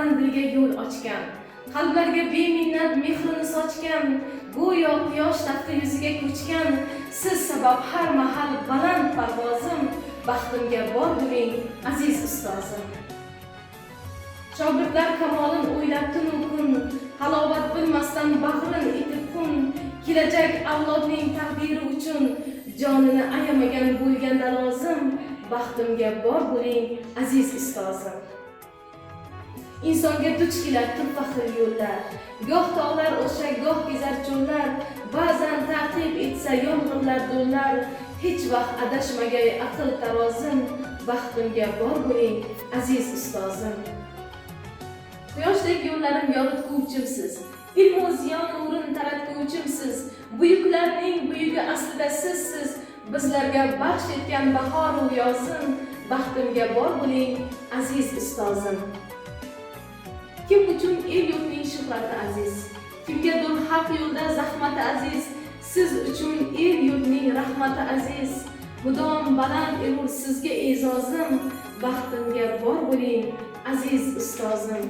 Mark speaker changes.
Speaker 1: bilan dilga yo'l ochgan, qalblarga beminnat mehrini sochgan, go'yo quyosh tafti yuziga ko'chgan, siz sabab har mahal baland parvozim, baxtimga bor bo'ling aziz ustozim. Shogirdlar kamolin o'ylab tunu kun, halovat bilmasdan bag'rin etib kun, kelajak avlodning taqdiri uchun jonini ayamagan bo'lganda lozim, baxtimga bor bo'ling aziz ustozim. Insonga duch kelar turfa xil yo'llar, goh tog'lar o'sha, goh kezar cho'llar, ba'zan ta'qib etsa yomg'irlar do'llar, hech vaqt adashmagay aql tarozim, baxtimga bor bo'ling aziz ustozim. Quyoshdek yo'llarim yoritguvchimsiz, ilmu ziyon nurin taratguvchimsiz, buyuklarning buyugi aslida sizsiz, bizlarga baxsh etgan bahor u yozim, baxtimga bor bo'ling aziz ustozim. Kim uchun el yurtning shuhrati aziz, kimgadir haq yo'lda zahmati aziz, siz uchun el yurtning rahmati aziz, mudom baland erur sizga e'zozim, baxtimga bor bo'ling aziz ustozim.